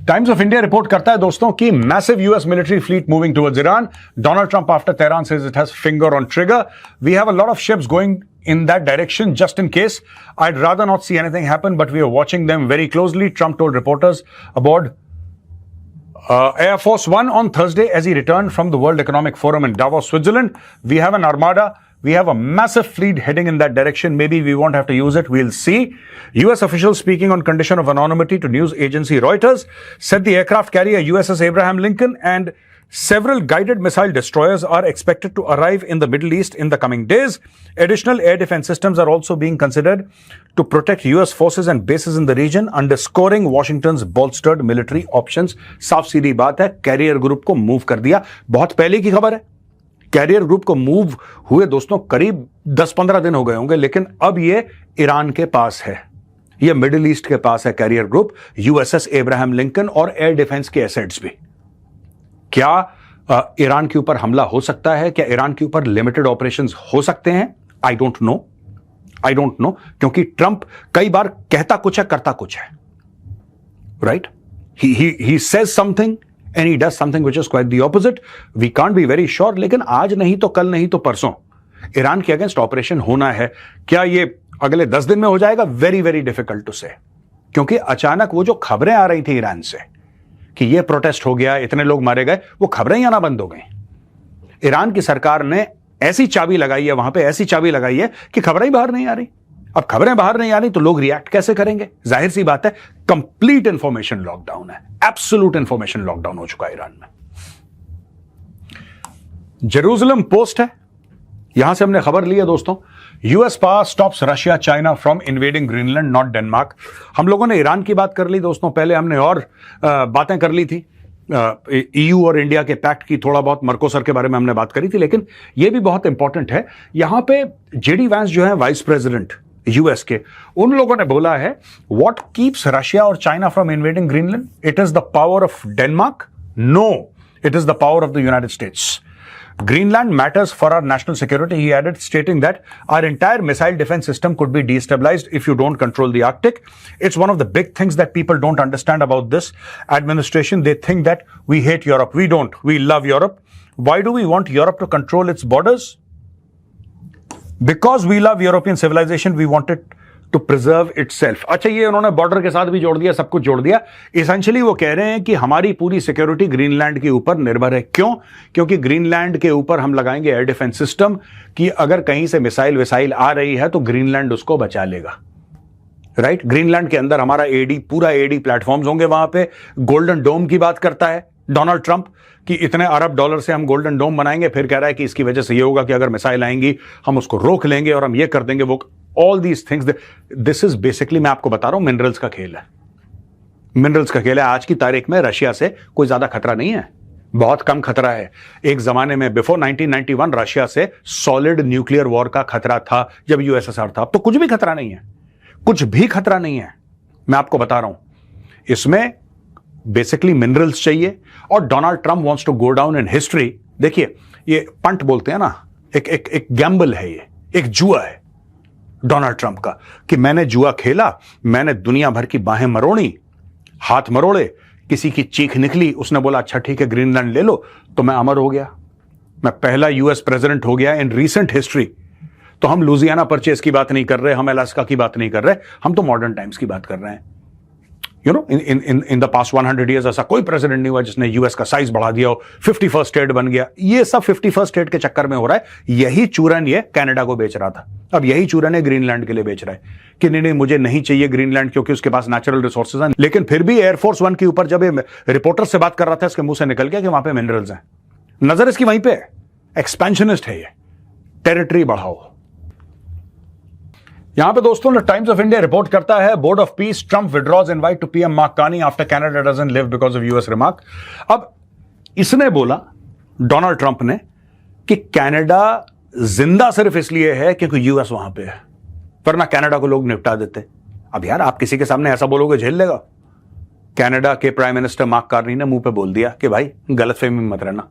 Times of India report करता है दोस्तों कि massive US military fleet moving towards Iran. Donald Trump after Tehran says it has finger on trigger. We have a lot of ships going in that direction just in case. I'd rather not see anything happen, but we are watching them very closely, Trump told reporters aboard Air Force One on Thursday as he returned from the World Economic Forum in Davos, Switzerland. We have an armada. We have a massive fleet heading in that direction. Maybe we won't have to use it. We'll see. US officials speaking on condition of anonymity to news agency Reuters said the aircraft carrier USS Abraham Lincoln and several guided missile destroyers are expected to arrive in the Middle East in the coming days. Additional air defense systems are also being considered to protect US forces and bases in the region, underscoring Washington's bolstered military options. साफ सीधी बात है, carrier group को move कर दिया. बहुत पहले की खबर है. कैरियर ग्रुप को मूव हुए दोस्तों करीब 10-15 दिन हो गए होंगे, लेकिन अब ये ईरान के पास है, ये मिडिल ईस्ट के पास है carrier group, USS Abraham Lincoln और एयर डिफेंस के एसेट्स भी. क्या ईरान के ऊपर हमला हो सकता है? क्या ईरान के ऊपर लिमिटेड ऑपरेशंस हो सकते हैं? आई डोंट नो, क्योंकि ट्रंप कई बार कहता कुछ है, करता कुछ है. Right? He says something and he does something which is quite the opposite. We can't be very sure, लेकिन आज नहीं तो कल नहीं तो परसों ईरान के अगेंस्ट ऑपरेशन होना है. क्या ये अगले 10 दिन में हो जाएगा? वेरी वेरी डिफिकल्ट टू से, क्योंकि अचानक वो जो खबरें आ रही थी ईरान से कि ये प्रोटेस्ट हो गया, इतने लोग मारे गए, वो खबरें ही आना बंद हो गई. ईरान की सरकार ने ऐसी चाबी लगाई है, वहां पे ऐसी चाबी लगाई है कि खबरें ही बाहर नहीं आ रही. अब खबरें बाहर नहीं आ रही तो लोग रिएक्ट कैसे करेंगे? जाहिर सी बात है, कंप्लीट इंफॉर्मेशन लॉकडाउन है, एब्सोल्यूट इंफॉर्मेशन लॉकडाउन हो चुका है ईरान में. जेरूसलम पोस्ट है, यहां से हमने खबर ली है दोस्तों. US power stops Russia China from invading Greenland not Denmark. हम लोगों ने ईरान की बात कर ली दोस्तों, पहले हमने और बातें कर ली थी. ईयू और इंडिया के पैक्ट की, थोड़ा बहुत मर्कोसर के बारे में हमने बात करी थी, लेकिन यह भी बहुत इंपॉर्टेंट है. यहां पे जेडी वैंस जो है वाइस प्रेसिडेंट यूएस के, उन लोगों ने बोला है व्हाट कीप्स रशिया और China from invading Greenland? It is the power of Denmark? No, it is the power of the United States. Greenland matters for our national security, he added, stating that our entire missile defense system could be destabilized if you don't control the Arctic. It's one of the big things that people don't understand about this administration. They think that we hate Europe. We don't. We love Europe. Why do we want Europe to control its borders? Because we love European civilization, we want it to preserve itself. अच्छा, ये उन्होंने border के साथ भी जोड़ दिया, सब कुछ जोड़ दिया. इसेंशियली वो कह रहे हैं कि हमारी पूरी सिक्योरिटी ग्रीनलैंड के ऊपर निर्भर है. क्यों? क्योंकि ग्रीनलैंड के ऊपर हम लगाएंगे एयर डिफेंस सिस्टम कि अगर कहीं से मिसाइल विसाइल आ रही है तो ग्रीनलैंड उसको बचा लेगा. राइट? ग्रीनलैंड के अंदर हमारा एडी, पूरा एडी प्लेटफॉर्म्स होंगे. वहां पे गोल्डन डोम की बात करता है डोनाल्ड ट्रंप कि इतने अरब डॉलर से हम गोल्डन डोम बनाएंगे. फिर कह रहा है कि इसकी वजह से ये होगा कि अगर मिसाइल आएंगी हम उसको रोक लेंगे और हम ये कर देंगे वो. All these things, this is basically, मैं आपको बता रहा हूं, मिनरल्स का खेल है. मिनरल्स का खेल है. आज की तारीख में रशिया से कोई ज्यादा खतरा नहीं है, बहुत कम खतरा है. एक जमाने में बिफोर 1991 रशिया से सॉलिड न्यूक्लियर वॉर का खतरा था जब यूएसएसआर था. अब तो कुछ भी खतरा नहीं है, कुछ भी खतरा नहीं है. मैं आपको बता रहा हूं, इसमें बेसिकली मिनरल्स चाहिए. और Donald Trump wants to go down in history. देखिए, ये पंट बोलते हैं ना, एक गैम्बल है, ये एक जुआ है डोनाल्ड ट्रंप का, कि मैंने जुआ खेला, मैंने दुनिया भर की बाहें मरोड़ी, हाथ मरोड़े, किसी की चीख निकली, उसने बोला अच्छा ठीक है ग्रीनलैंड ले लो, तो मैं अमर हो गया, मैं पहला यूएस प्रेसिडेंट हो गया इन रीसेंट हिस्ट्री. तो हम लुजियाना परचेज की बात नहीं कर रहे, हम अलास्का की बात नहीं कर रहे, हम तो मॉडर्न टाइम्स की बात कर रहे हैं. You know, in the past 100 years ऐसा कोई प्रेसिडेंट नहीं हुआ जिसने यूएस का साइज बढ़ा दिया हो, 51st स्टेट बन गया. ये सब 51st स्टेट के चक्कर में हो रहा है. यही चूरन ये कनाडा को बेच रहा था, अब यही चूरन है ग्रीनलैंड के लिए बेच रहा है कि नहीं मुझे नहीं चाहिए ग्रीनलैंड क्योंकि उसके पास नेचुरल रिसोर्सेज हैं. लेकिन फिर भी एयरफोर्स वन के ऊपर जब ये रिपोर्टर से बात कर रहा था, इसके मुंह से निकल गया कि वहां पे मिनरल्स हैं. नजर इसकी वहीं पे है. एक्सपेंशनिस्ट है ये, टेरिटरी बढ़ाओ. यहां पे दोस्तों टाइम्स ऑफ इंडिया रिपोर्ट करता है board of peace, Trump withdraws invite to PM Mark Carney after Canada doesn't live because of US remark. अब इसने बोला, डोनाल्ड ट्रंप ने, कि कनाडा जिंदा सिर्फ इसलिए है क्योंकि यूएस वहां पे है, वरना कनाडा को लोग निपटा देते. अब यार, आप किसी के सामने ऐसा बोलोगे, झेल लेगा? कनाडा के प्राइम मिनिस्टर मार्क कार्नी ने मुंह पे बोल दिया कि भाई गलतफहमी में मत रहना,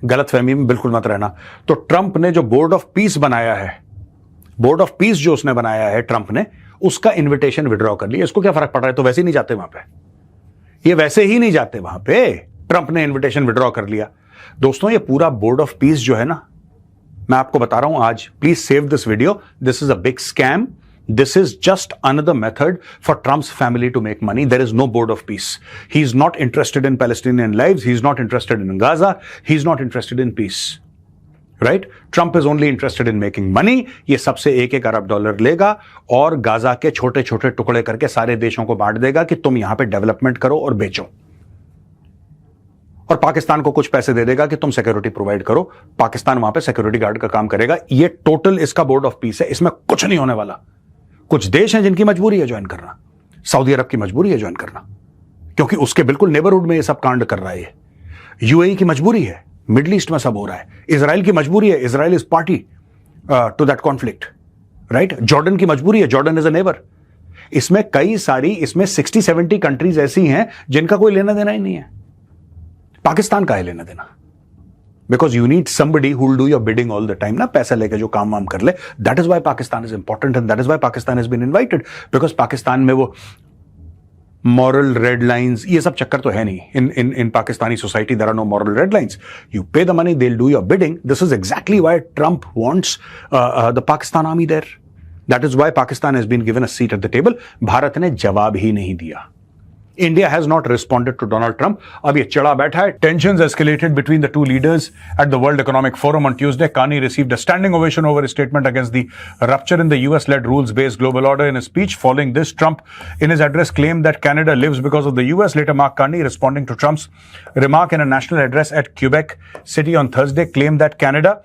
गलतफहमी में बिल्कुल मत रहना. तो ट्रंप ने जो बोर्ड ऑफ पीस बनाया है, बोर्ड ऑफ पीस जो उसने बनाया है ट्रंप ने, उसका इन्विटेशन विड्रॉ कर लिया. इसको क्या फर्क पड़ रहा है, तो वैसे ही नहीं जाते वहां पे. ये वैसे ही नहीं जाते वहां पे। ट्रंप ने इन्विटेशन विड्रॉ कर लिया। दोस्तों, ये पूरा बोर्ड ऑफ पीस जो है ना, मैं आपको बता रहा हूं आज, please save this video, this is a big scam. This is just another method for Trump's family to make money. There is no board of peace. He's not interested in Palestinian lives. He's not interested in Gaza. He's not interested in peace. Right? Trump is only interested in making money. ये सबसे $1 अरब लेगा और Gaza के छोटे छोटे टुकड़े करके सारे देशों को बांट देगा कि तुम यहां पे डेवलपमेंट करो और बेचो, और पाकिस्तान को कुछ पैसे दे देगा कि तुम सिक्योरिटी प्रोवाइड करो, पाकिस्तान वहां पे सिक्योरिटी गार्ड का काम करेगा. ये टोटल इसका बोर्ड ऑफ पीस है. इसमें कुछ नहीं होने वाला. कुछ देश हैं जिनकी मजबूरी है ज्वाइन करना. सऊदी अरब की मजबूरी है ज्वाइन करना, क्योंकि उसके बिल्कुल नेबरहुड में ये सब कांड कर रहा है. यूएई की मजबूरी है, मिडल ईस्ट में सब हो रहा है. इजराइल की मजबूरी है, Israel is party to that conflict. Right? Jordan की मजबूरी है, जॉर्डन इज अ नेबर. इसमें कई सारी, इसमें 60-70 कंट्रीज ऐसी हैं जिनका कोई लेना देना ही नहीं है. पाकिस्तान का है लेना देना, because you need somebody who will do your bidding all the time ना, पैसा लेके जो काम वाम कर ले. That is why Pakistan is important and that is why Pakistan has been invited, because Pakistan में वो मॉरल रेड लाइंस, ये सब चक्कर तो है नहीं. In Pakistani society there are no moral red lines. You pay the money, they will do your bidding. This is exactly why Trump wants the Pakistan army there. That is why Pakistan has been given a seat at the table. Bharat ने जवाब ही नहीं दिया. India has not responded to Donald Trump. अब ये चढ़ा बैठा है. Tensions escalated between the two leaders at the World Economic Forum on Tuesday. Carney received a standing ovation over his statement against the rupture in the US-led rules-based global order. In a speech following this, Trump, in his address, claimed that Canada lives because of the US. Later, Mark Carney, responding to Trump's remark in a national address at Quebec City on Thursday, claimed that Canada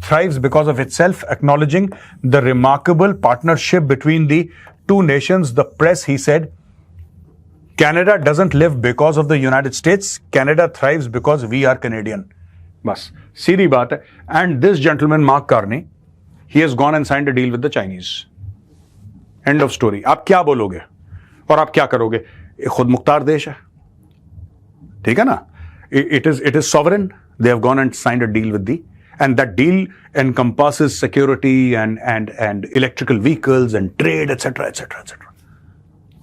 thrives because of itself, acknowledging the remarkable partnership between the two nations. The press, he said, Canada doesn't live because of the United States. Canada thrives because we are Canadian. बस सीधी बात है. And this gentleman, Mark Carney, he has gone and signed a deal with the Chinese. End of story. आप क्या बोलोगे और आप क्या करोगे? ये खुद मुख्तार देश है, ठीक है ना? It is sovereign. They have gone and signed a deal with the, and that deal encompasses security and electrical vehicles and trade, etc., etc., etc.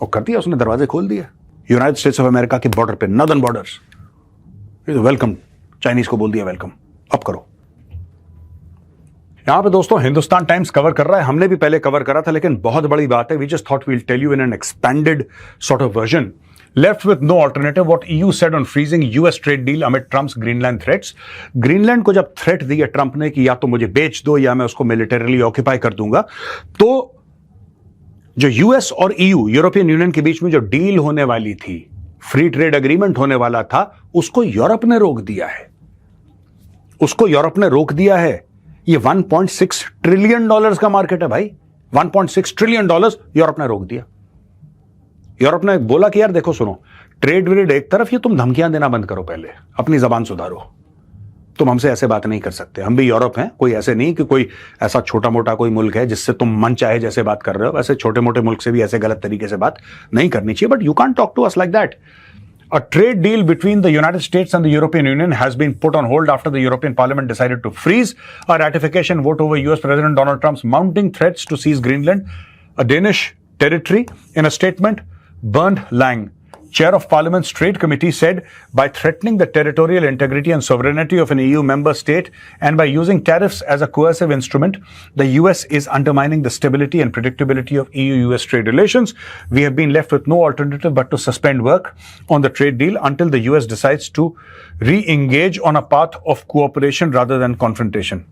और कर दिया उसने, दरवाजे खोल दिया. यूनाइटेड स्टेट्स ऑफ अमेरिका के बॉर्डर पे, नॉर्दर्न बॉर्डर्स, वेलकम. चाइनीज को बोल दिया वेलकम, अब करो. यहां पे दोस्तों हिंदुस्तान टाइम्स कवर कर रहा है. हमने भी पहले कवर करा था, लेकिन बहुत बड़ी बात है. We just thought we will tell you in an expanded sort of version. Left with no alternative, what EU said on freezing US trade deal amid Trump's Greenland threats. Greenland को जब threat दिया Trump ने कि या तो मुझे बेच दो या मैं उसको मिलिटरीली ऑक्यूपाई कर दूंगा, तो जो यूएस और ईयू, यूरोपियन यूनियन के बीच में जो डील होने वाली थी, फ्री ट्रेड एग्रीमेंट होने वाला था, उसको यूरोप ने रोक दिया है. उसको यूरोप ने रोक दिया है. ये $1.6 ट्रिलियन का मार्केट है भाई. $1.6 ट्रिलियन यूरोप ने रोक दिया. यूरोप ने बोला कि यार देखो सुनो, ट्रेड व्रेड एक तरफ, ये तुम धमकियां देना बंद करो, पहले अपनी जबान सुधारो. तुम हमसे ऐसे बात नहीं कर सकते. हम भी यूरोप हैं, कोई ऐसे नहीं कि कोई ऐसा छोटा मोटा कोई मुल्क है जिससे तुम मन चाहे जैसे बात कर रहे हो. वैसे छोटे मोटे मुल्क से भी ऐसे गलत तरीके से बात नहीं करनी चाहिए. But you can't talk to us like that. A trade deal between the United States and the European Union has been put on hold after the European Parliament decided to freeze a ratification vote over US President Donald Trump's mounting threats to seize Greenland, a Danish territory. In a statement, Bernd Lang, Chair of Parliament's Trade Committee, said by threatening the territorial integrity and sovereignty of an EU member state and by using tariffs as a coercive instrument, the US is undermining the stability and predictability of EU-US trade relations. We have been left with no alternative but to suspend work on the trade deal until the US decides to re-engage on a path of cooperation rather than confrontation.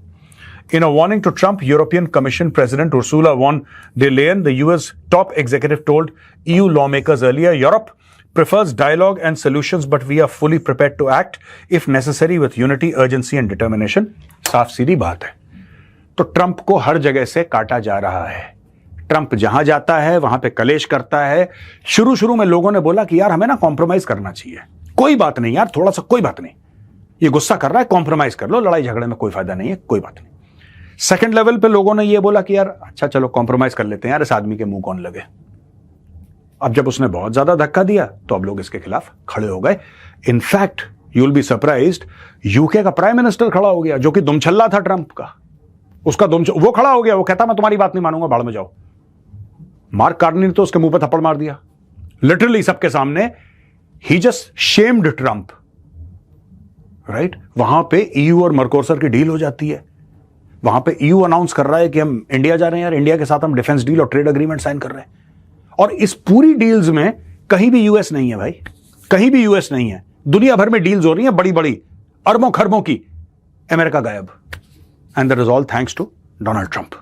In a warning to Trump, European Commission President Ursula von der Leyen, the US top executive, told EU lawmakers earlier, Europe prefers dialogue and solutions, but we are fully prepared to act if necessary with unity, urgency and determination. साफ सीधी बात है. तो Trump को हर जगह से काटा जा रहा है. ट्रंप जहां जाता है वहां पे कलेश करता है. शुरू में लोगों ने बोला कि यार हमें ना कॉम्प्रोमाइज करना चाहिए. कोई बात नहीं यार, थोड़ा सा कोई बात नहीं, ये गुस्सा कर रहा है, कॉम्प्रोमाइज कर लो, लड़ाई झगड़े में कोई फायदा नहीं है, कोई बात नहीं. सेकंड लेवल पे लोगों ने ये बोला कि यार अच्छा चलो कॉम्प्रोमाइज कर लेते हैं यार, इस आदमी के मुंह कौन लगे. अब जब उसने बहुत ज्यादा धक्का दिया तो अब लोग इसके खिलाफ खड़े हो गए. In fact you will be surprised, UK का प्राइम मिनिस्टर खड़ा हो गया, जो कि दुमछल्ला था ट्रंप का. उसका वो खड़ा हो गया, वो कहता मैं तुम्हारी बात नहीं मानूंगा, भाड़ में जाओ. मार्क कार्नी ने तो उसके मुंह पर थप्पड़ मार दिया, लिटरली सबके सामने. ही जस्ट शेम्ड ट्रंप, राइट? वहां पे ईयू और मर्कोसर की डील हो जाती है, वहां पे ईयू अनाउंस कर रहा है कि हम इंडिया जा रहे हैं यार, इंडिया के साथ हम डिफेंस डील और ट्रेड अग्रीमेंट साइन कर रहे हैं, और इस पूरी डील्स में कहीं भी यूएस नहीं है भाई, कहीं भी यूएस नहीं है। दुनिया भर में डील्स हो रही हैं बड़ी बड़ी, अरबों खरबों की, अमेरिका गायब। And that is all thanks to Donald Trump.